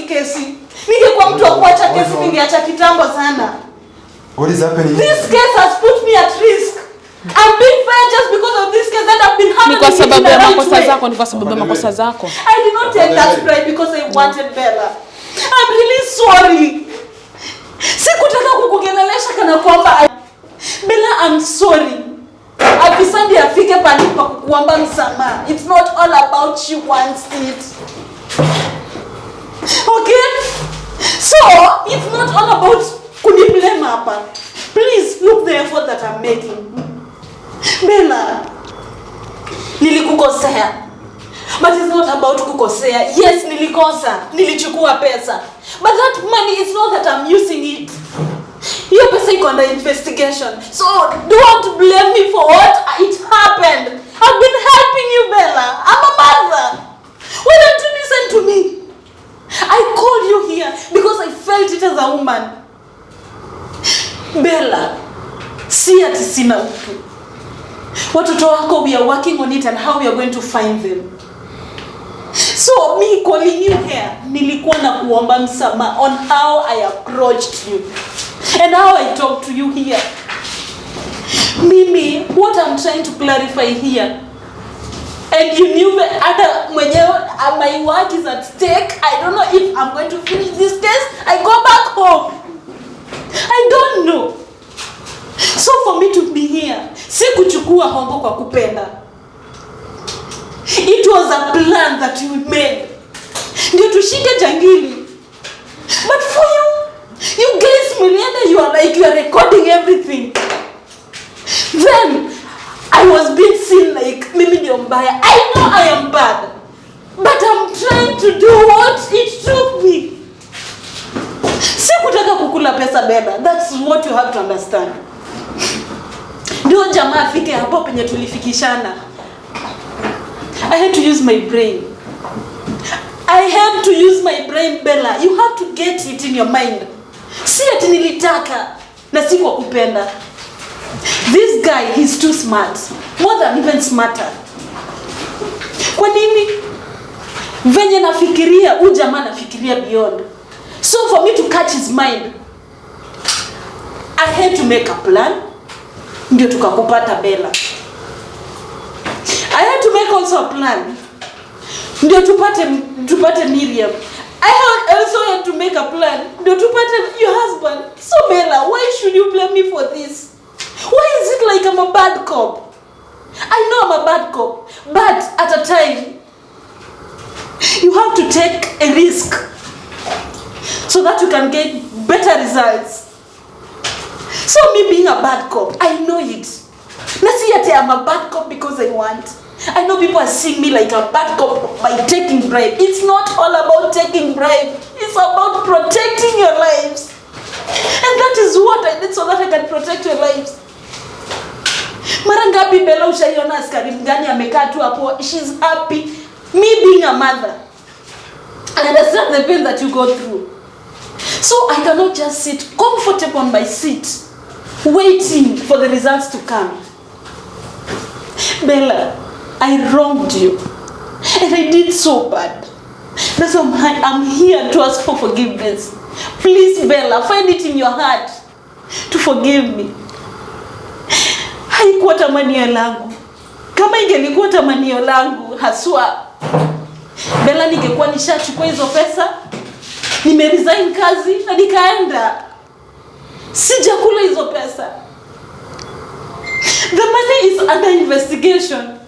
kesi. Ningekuwa mtu wa kuacha kesi ningeacha kitambo sana. What is happening? This case has put me at risk. I'm being fired just because of this case that I've been handling. Ni kwa sababu ya makosa zako, ni kwa sababu ya makosa zako. I did not take that bribe because I wanted Bella. I'm really sorry. Sikutaka kukugelelesha kana kwamba Bella, I'm sorry. Afisandi afike pale pa kukuomba msamaha. It's not all about you wants it. Okay? So, it's not all about kuniblame hapa. Please look the effort that I'm making. Bella, nilikukosea. But it's not about kukosea. Yes, nilikosa. Nilichukua pesa. But that money is not that I'm using it. Hiyo pesa iko under investigation. So don't blame me for what it happened. I've been helping you, Bella. I'm a mother. Why don't you listen to me? I called you here because I felt it as a woman. Bella, si ati sina utu. Watoto wako, we are working on it and how we are going to find them. So me calling you here, nilikuwa na kuomba msamaha on how I approached you and how I talked to you here. Mimi, what I'm trying to clarify here, and you knew that my work is at stake. I don't know if I'm going to finish this case. I go back home. I don't know. So for me to be here, si kuchukua hongo kwa kupenda. It was a plan that you made. Ndio tushike jangili. But for you guys, Melianda, you are like you are recording everything. Then I was being seen like mimi ndio mbaya. I know I am bad. But I'm trying to do what it took me. Sikutaka kukula pesa, Bella. That's what you have to understand. Ndio jamaa afike hapo penye tulifikishana. I had to use my brain. Bella. You have to get it in your mind. Si ati nilitaka na si kwa kupenda. This guy, he's too smart. More than even smarter. Kwa nini? Venye nafikiria, huyu jamaa nafikiria beyond. So for me to catch his mind, I had to make a plan. Ndio tukakupata Bella. I had to make also a plan. Ndio tupate Miriam. I also had to make a plan. Ndio tupate your husband. So Bella, why should you blame me for this? Why is it like I'm a bad cop? I know I'm a bad cop, but at a time, you have to take a risk so that you can get better results. So me being a bad cop, I know it. Let's see that I'm a bad cop because I want. I know people are seeing me like a bad cop by taking bribe. It's not all about taking bribe. It's about protecting your lives. And that is what I did so that I can protect your lives. Mara ngapi Bella ushaiona askari mgani amekaa tu hapo, she's happy. Me being a mother, I understand the pain that you go through. So I cannot just sit comfortable on my seat waiting for the results to come. Bella, I wronged you. And I did so bad. That's why I'm here to ask for forgiveness. Please, Bella, find it in your heart to forgive me. Haikuwa tamanio langu. Kama ingelikuwa tamanio langu haswa, Bella, ningekuwa nishachukua hizo pesa, nimeresign kazi na nikaenda. Sijakula hizo pesa. The money is under investigation.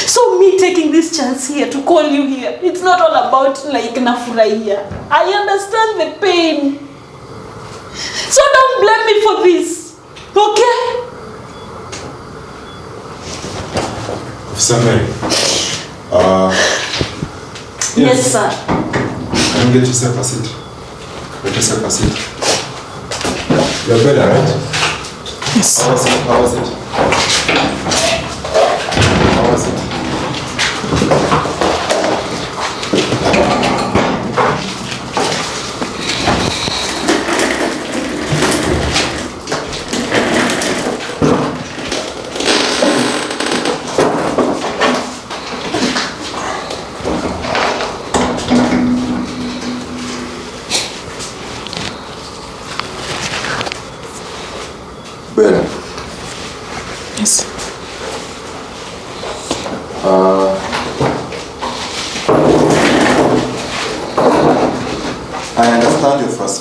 So me taking this chance here to call you here, it's not all about like nafurahia. I understand the pain. So don't blame me for this. Okay? Afande Mary. Yes, sir. Can you get yourself a seat? Get yourself a seat. You're better, right? Yes. How was it? How was it? How was it?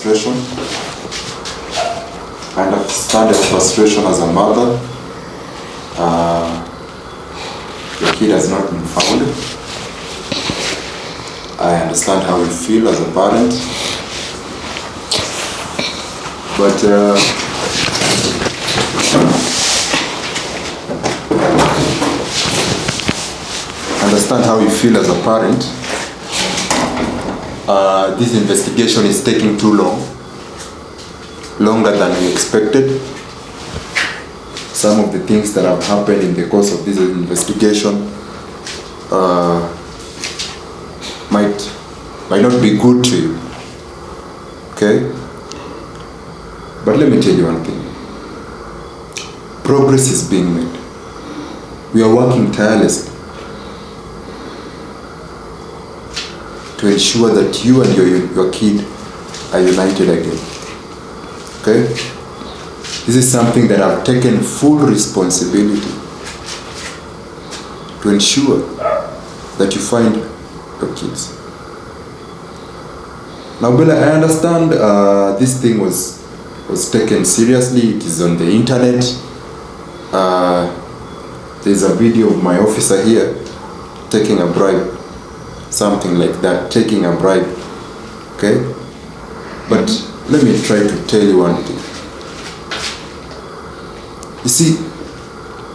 frustration. I understand your frustration as a mother. Your kid has not been found. I understand how you feel as a parent. But understand how you feel as a parent. This investigation is taking too long, longer than we expected. Some of the things that have happened in the course of this investigation might not be good to you. Okay? But let me tell you one thing. Progress is being made. We are working tirelessly to ensure that you and your kid are united again. Okay? This is something that I've taken full responsibility to ensure that you find your kids. Now, Bella, I understand this thing was taken seriously. It is on the internet. There's a video of my officer here taking a bribe. Something like that, taking a bribe. Okay? But let me try to tell you one thing. You see,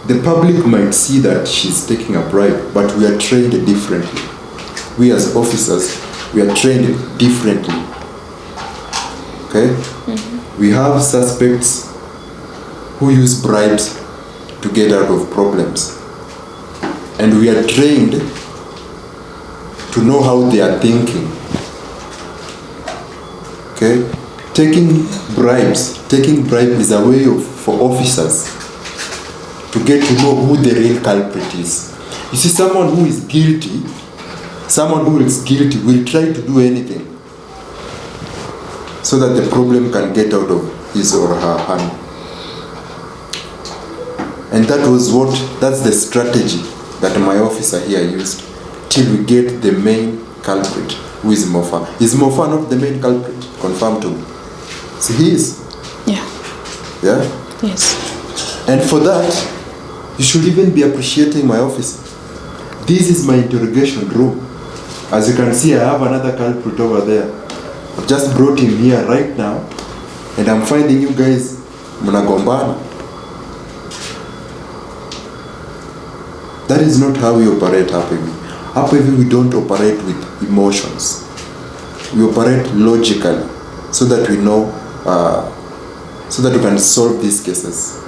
the public might see that she's taking a bribe, but we are trained differently. We as officers, we are trained differently. Okay? We have suspects who use bribes to get out of problems. And we are trained to know how they are thinking. Okay? Taking bribe is a way for officers to get to know who the real culprit is. You see, someone who is guilty will try to do anything so that the problem can get out of his or her hand. And that's the strategy that my officer here used till we get the main culprit, who is Mofa. Is Mofa not the main culprit? Confirm to me. So he is. Yeah. Yeah? Yes. And for that, you should even be appreciating my office. This is my interrogation room. As you can see, I have another culprit over there. I've just brought him here right now, and I'm finding you guys mnagombana. That is not how we operate Happy. Happy, we don't operate with emotions. We operate logically, so that we know, so that we can solve these cases.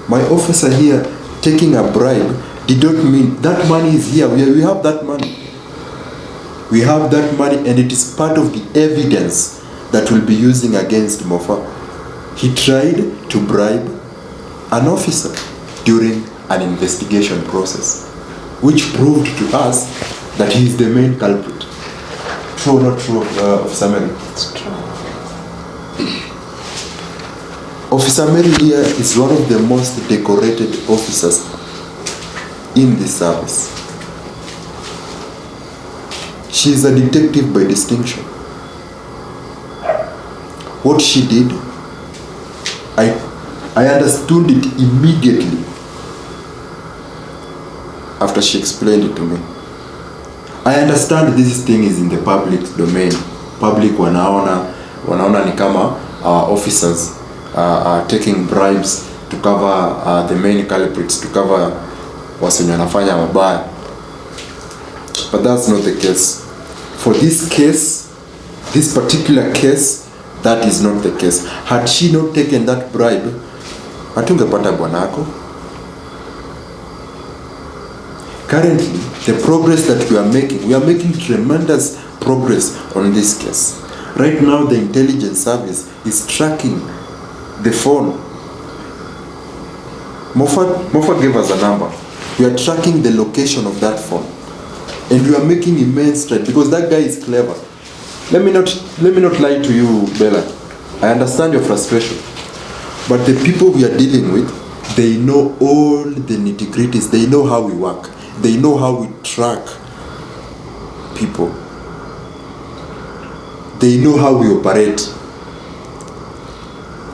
My officer here taking a bribe did not mean that money is here. We have that money. We have that money, and it is part of the evidence that we'll be using against Mofa. He tried to bribe an officer during an investigation process, which proved to us that he is the main culprit. True or not true, Officer Mary? It's true. Officer Mary here is one of the most decorated officers in the service. She is a detective by distinction. What she did, I understood it immediately after she explained it to me. I understand this thing is in the public domain. Public wanaona ni kama officers are taking bribes to cover the main culprits, to cover wasenye wanafanya mabaya. But that's not the case. For this case, this particular case, that is not the case. Had she not taken that bribe, hatungepata bwanako. Currently, the progress that we are making tremendous progress on this case. Right now, the intelligence service is tracking the phone. Mofa gave us a number. We are tracking the location of that phone. And we are making immense strides because that guy is clever. Let me not lie to you, Bella. I understand your frustration. But the people we are dealing with, they know all the nitty-gritties. They know how we work. They know how we track people. they know how we operate.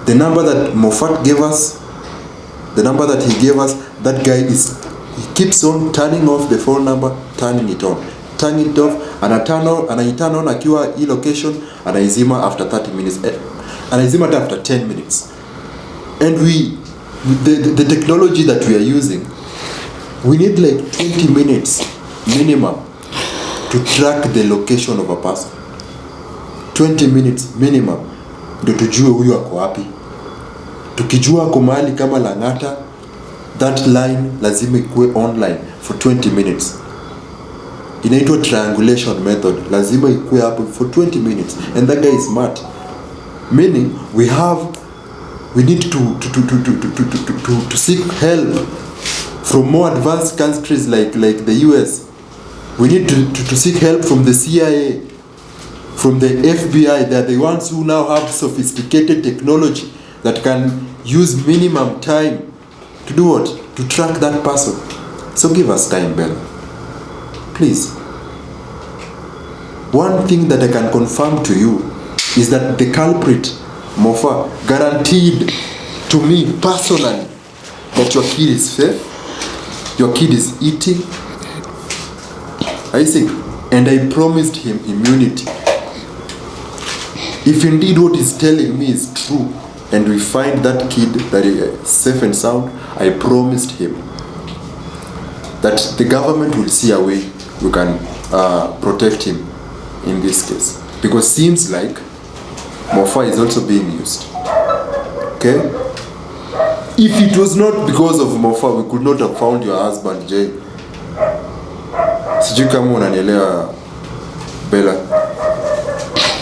The number that Moffat gave us, the number that he gave us, that guy he keeps on turning off the phone number, turning it on, turning it off, anaiturn on akiwa hii location, anaizima after 30 minutes, anaizima after 10 minutes. And the technology that we are using, we need like 20 minutes minimum to track the location of a person. 20 minutes minimum ndio tujue huyu ako wapi. Tukijua ako mahali kama Lang'ata, that line lazima ikuwe online for 20 minutes. Inaitwa triangulation method. Lazima ikuwe hapo for 20 minutes, and that guy is smart. Meaning we need to seek help from more advanced countries like the US. We need to seek help from the CIA, from the FBI. They are the ones who now have sophisticated technology that can use minimum time to do what? To track that person. So give us time, Bella. Please. One thing that I can confirm to you is that the culprit, Mofa, guaranteed to me personally that your kid is safe, your kid is eating, I think, and I promised him immunity. If indeed what he's telling me is true, and we find that kid that is safe and sound, I promised him that the government will see a way we can protect him in this case. Because seems like Mofa is also being used. Okay? If it was not because of Mofa, we could not have found your husband, Jay. Sijui kama unanielewa, Bella.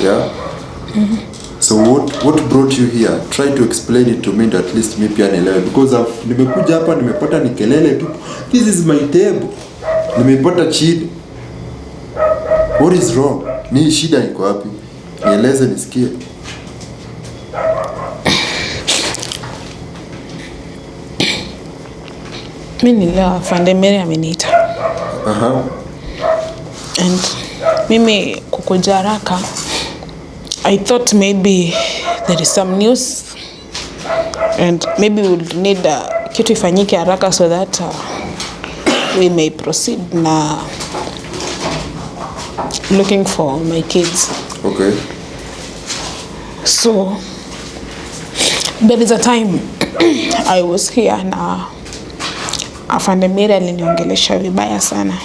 Yeah? So what brought you here? Try to explain it to me, that at least me pia nielewe, because nimekuja hapa nimepata ni kelele tu. This is my table. Nimepata chini. What is wrong? Ni shida iko wapi? Nieleze nisikie. Mimi leo Afande Mary ameniita. And mimi kukuja haraka, I thought maybe there is some news and maybe we would need kitu ifanyike haraka so that we may proceed na looking for my kids. Okay. So there is a time I was here na Afande Mary aliniongelesha vibaya sana,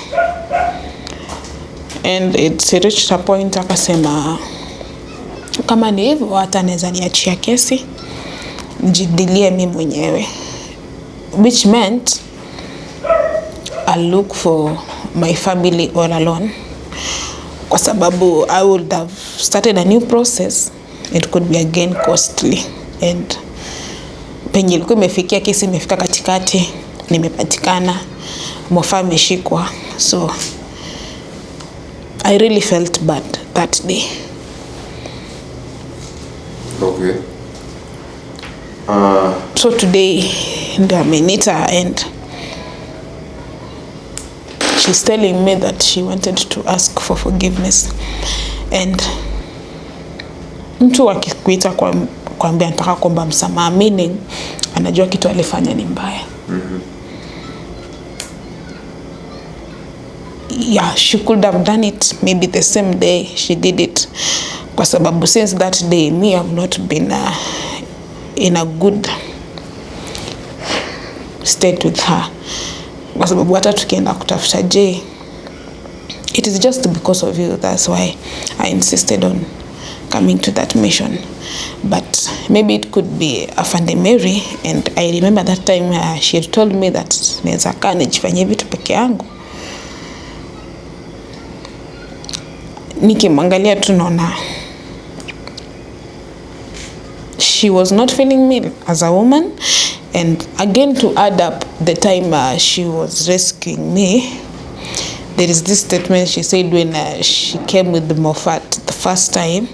and it reached a point akasema kama ni hivyo hata naweza niachia kesi nijidilie mimi mwenyewe, which meant I'll look for my family all alone, kwa sababu I would have started a new process. It could be again costly, and penye ilikuwa imefikia kesi imefika katikati, nimepatikana, Mofa ameshikwa, so I really felt bad that day. Okay. So today ndio amenita and she's telling me that she wanted to ask for forgiveness, and mtu akikuita kwambia nataka kuomba msamaha, meaning anajua kitu alifanya ni mbaya. Yeah, she could have done it maybe the same day she did it, kwa sababu since that day me have not been in a good state with her, kwa sababu hata tukienda kutafuta Jay, it is just because of you. That's why I insisted on coming to that mission. But maybe it could be Afande Mary, and I remember that time she had told me that naweza kaa nijifanyie vitu peke yangu. Nikimwangalia tu naona she was not feeling me as a woman. And again, to add up the time she was rescuing me, there is this statement she said when she came with the Moffat the first time.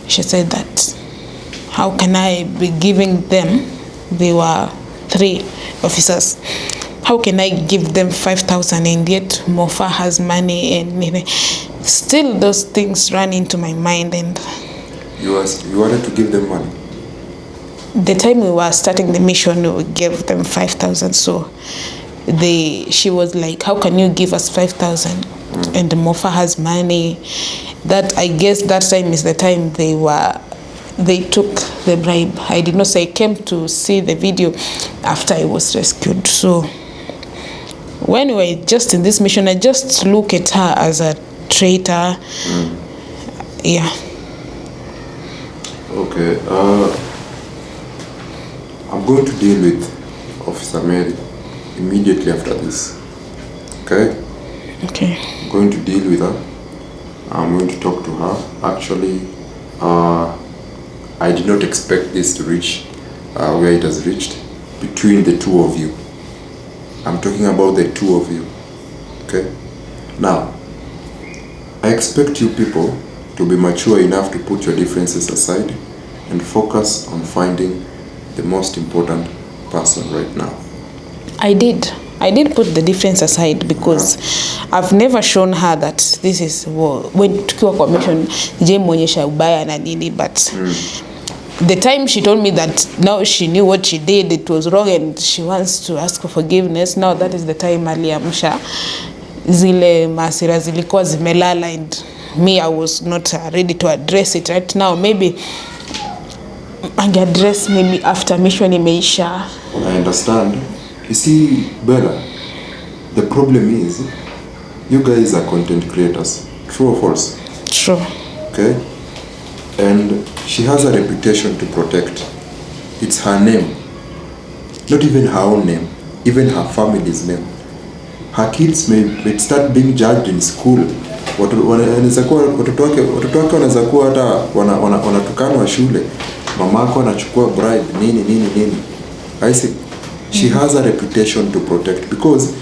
She said that how can I be giving them, they were 3 officers, how can I give them 5,000 and yet Mofa has money, and still those things run into my mind. And you wanted to give them money? The time we were starting the mission, we gave them 5,000. So she was like, how can you give us 5,000 and Mofa has money? That, I guess that time is the time they took the bribe. I did not say, I came to see the video after I was rescued. So when we were just in this mission, I just look at her as a traitor. Yeah. Okay. I'm going to deal with Officer Mary immediately after this. Okay? Okay. I'm going to deal with her. I'm going to talk to her. Actually, I did not expect this to reach where it has reached between the two of you. I'm talking about the two of you. Okay? Now, I expect you people to be mature enough to put your differences aside and focus on finding the most important person right now. I did put the difference aside because I've never shown her that this is when tukiwa kwa mission je muonyesha ubaya na nini, but the time she told me that now she knew what she did, it was wrong, and she wants to ask for forgiveness. Now that is the time aliamsha zile masira zilikuwa zimelala, and me, I was not ready to address it right now. Maybe address maybe after mission imeisha. I understand. You see, Bella, the problem is you guys are content creators. True or false? True. Okay? And she has a reputation to protect. It's her name. Not even her own name. Even her family's name. Her kids may start being judged in school. Watoto wake wanaweza kuwa hata wanatukanwa shule. Mamako anachukua bribe nini. I see. She has a reputation to protect because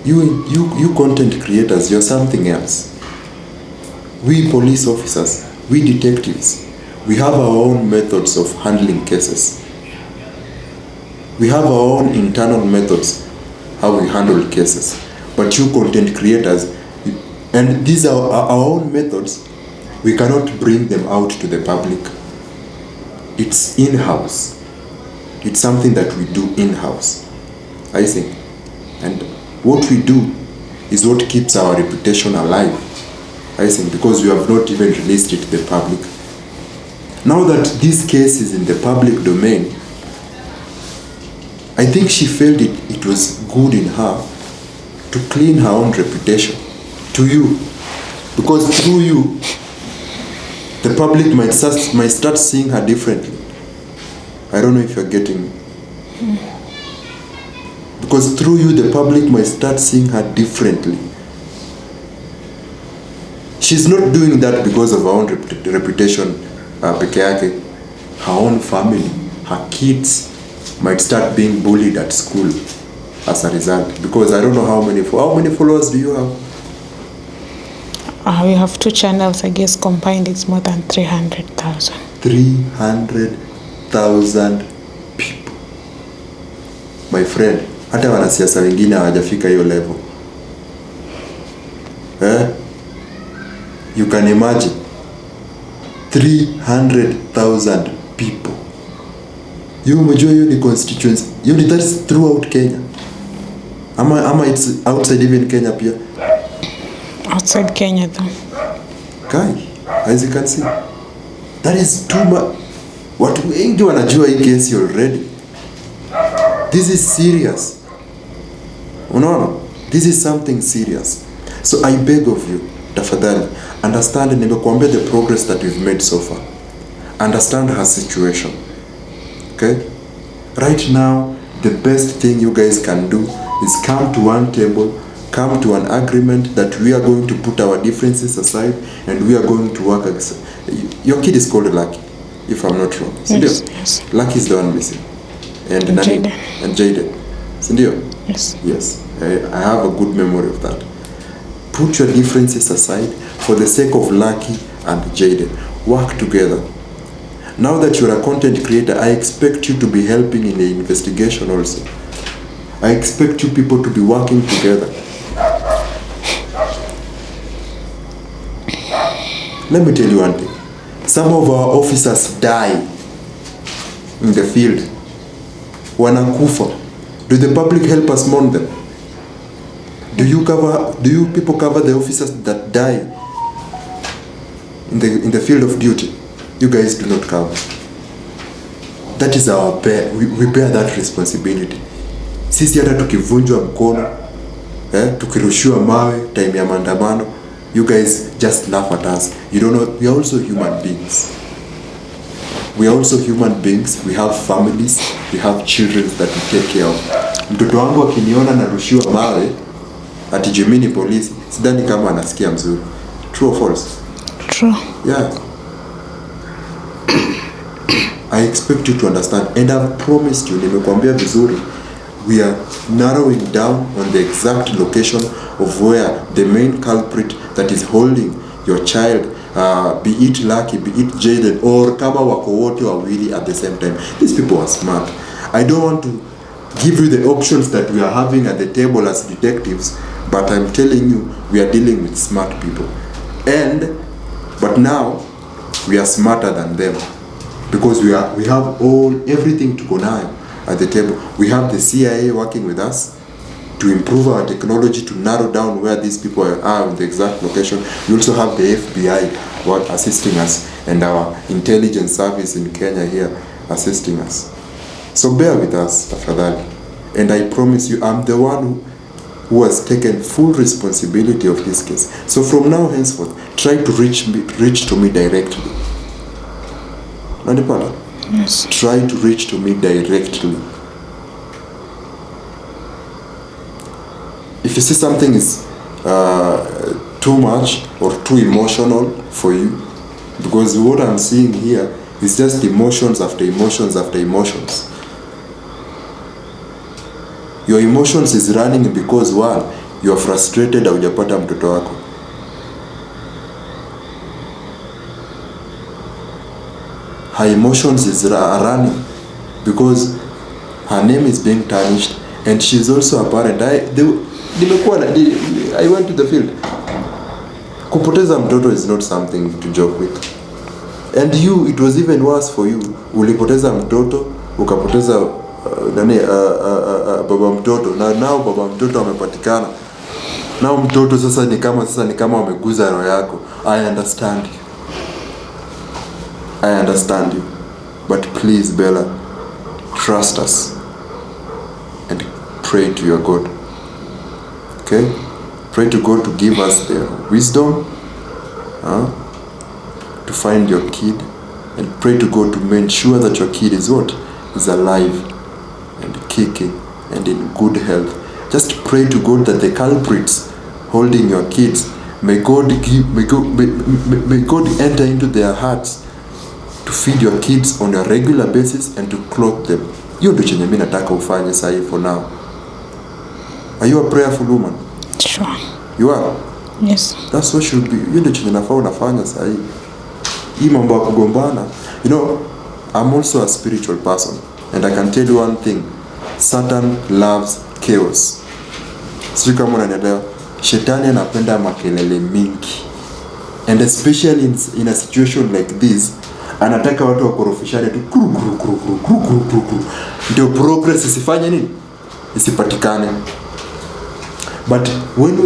you content creators, you're something else. We police officers, we detectives, we have our own methods of handling cases. We have our own internal methods how we handle cases. But you content creators, and these are our own methods, we cannot bring them out to the public. It's in-house. It's something that we do in-house, I think. And what we do is what keeps our reputation alive, I think, because we have not even released it to the public. Now that this case is in the public domain, I think she felt it was good in her to clean her own reputation to you. Because through you, the public might start seeing her differently. I don't know if you're getting me. Because through you, the public might start seeing her differently. She's not doing that because of her own reputation, peke yake. Her own family, her kids might start being bullied at school as a result. Because I don't know how many followers do you have? We have 2 channels, I guess combined it's more than 300,000. 300,000 people. My friend, hata wanasiasa wengine hawajafika hiyo level. You can imagine 300,000 people. You umejua hiyo ni constituency. That's throughout Kenya. Ama it's outside even Kenya pia. Outside Kenya though. Guy, as you can see, that is too much. Watu wengi wanajua hii case already. This is serious. Unaona? This is something serious. So I beg of you, tafadhali, understand, nimekuambia the progress that we've made so far. Understand her situation. Okay? Right now, the best thing you guys can do is come to one table, come to an agreement that we are going to put our differences aside and we are going to work. Your kid is called Lucky, if I'm not wrong. Yes. Lucky is the one missing. And Jaden. Sindio? Yes. Yes. I have a good memory of that. Put your differences aside for the sake of Lucky and Jaden. Work together. Now that you're a content creator, I expect you to be helping in the investigation also. I expect you people to be working together. Let me tell you one thing. Some of our officers die in the field. Wanakufa. Do the public help us mourn them? Do you people cover the officers that die in the field of duty? You guys do not cover. That is our we bear that responsibility. Sisi hata tukivunjwa mkono, tukirushiwa mawe time ya maandamano, you guys just laugh at us. You don't know, we are also human beings. We are also human beings. We have families. We have children that we take care of. Mtoto wangu akiniona narushiwa mawe ati jimini polisi, sidhani kama anasikia mzuri. True or false? True. Yeah. I expect you to understand, and I've promised you, nimekuambia vizuri, we are narrowing down on the exact location of where the main culprit that is holding your child, be it Lucky, be it Jaden, or kama wako wote wawili at the same time. These people are smart. I don't want to give you the options that we are having at the table as detectives, but I'm telling you, we are dealing with smart people. But now, we are smarter than them. Because we have everything to go now at the table. We have the CIA working with us to improve our technology to narrow down where these people are in the exact location. We also have the FBI assisting us, and our intelligence service in Kenya here assisting us. So bear with us, afadhali. And I promise you, I'm the one who has taken full responsibility of this case. So from now henceforth, try to reach to me directly. Yes. Try to reach to me directly. If you see something is too much or too emotional for you, because what I'm seeing here is just emotions after emotions after emotions. Your emotions is running because one, you are frustrated haujapata mtoto wako. Her emotions is running because her name is being tarnished, and she's also a parent. I went to the field. Kupoteza mtoto is not something to joke with. And you, it was even worse for you. Ulipoteza mtoto, ukapoteza baba mtoto, na now baba mtoto amepatikana. Now mtoto sasa ni kama wameguza roho yako. I understand you. I understand you. But please, Bella, trust us and pray to your God. Okay? Pray to God to give us the wisdom to find your kid, and pray to God to make sure that your kid is what? Is alive and kicking and in good health. Just pray to God that the culprits holding your kids, may God enter into their hearts to feed your kids on a regular basis and to clothe them. Hiyo ndio chenye mimi nataka ufanye sasa hivi for now. Are you a prayerful woman? Sure. You are? Yes. That's what should be. Hiyo ndio chenye nafaa unafanya sasa hivi. Hii mambo ya kugombana. You know, I'm also a spiritual person, and I can tell you one thing. Satan loves chaos. Sio kama unanielewa. Shetani anapenda makelele mingi. And especially in a situation like this, anataka watu wakorofishane tu ndio progress isifanye nini? Isipatikane. But when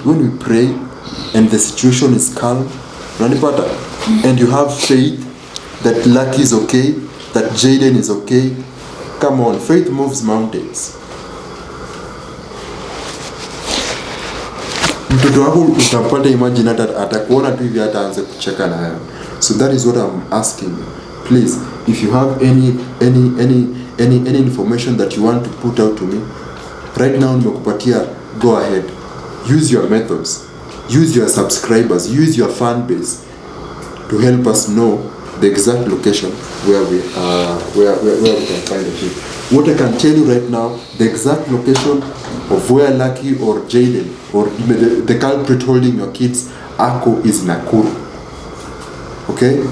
we pray and the situation is calm, unanipata, and you have faith that Lucky is okay, that Jaden is okay, come on, faith moves mountains. Mtoto wako utampata, imagine atakuona tu hivi hata aanze kucheka na wewe. So that is what I'm asking you. Please, if you have any information that you want to put out to me, right now nimekupatia, go ahead. Use your methods. Use your subscribers. Use your fan base to help us know the exact location where we can find the kid. What I can tell you right now, the exact location of where Lucky or Jaden or the culprit holding your kids Ako is Nakuru. Okay?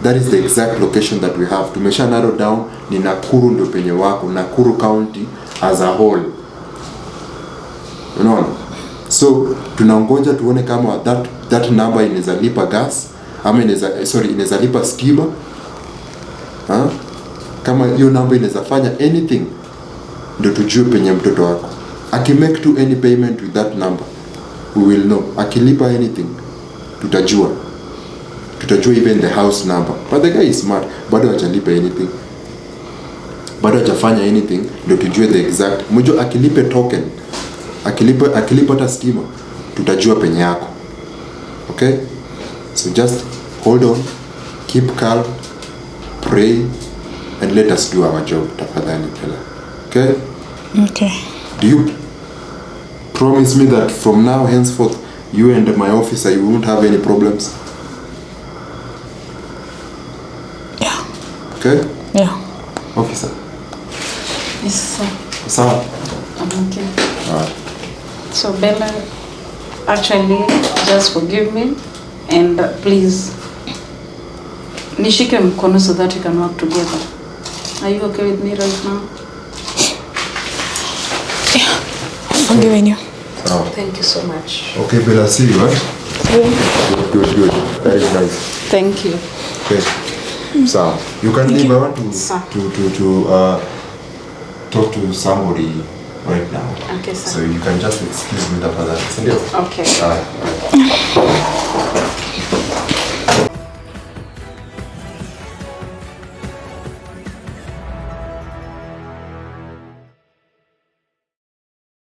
That is the exact location that we have. Tumesha narrow down ni Nakuru ndio penye wako, Nakuru County as a whole. Unaona? So tunaongoja tuone kama that number inaweza lipa gas ama inaweza lipa stima. Kama hiyo number inaweza fanya anything, ndio tujue penye mtoto wako. Make to any payment with that number, we will know. Akilipa anything, tutajua even the house number. But the guy is smart, bado hajalipa anything, bado hajafanya anything, ndio tujue the exact. Mmoja akilipe token, akilipa hata stima, tutajua penye yako. Okay? So just hold on, keep calm, pray, and let us do our job, tafadhali Bella. Okay? Okay. Do you promise me that from now henceforth you and my officer, you won't have any problems? Yeah. Okay? Yeah. Officer? Yes, sir. Sawa? I'm okay. Alright. So Bella, actually, just forgive me and please, nishike mkono so that we can work together. Are you okay with me right now? Yeah. I'm forgiving you. Sawa. Thank you so much. Okay, Bella, see you, right? Good. That is nice. Thank you. Okay. Sawa. You can leave. I want to talk to somebody right now. Okay, sir. So you can just excuse me, tafadhali. Okay. Alright.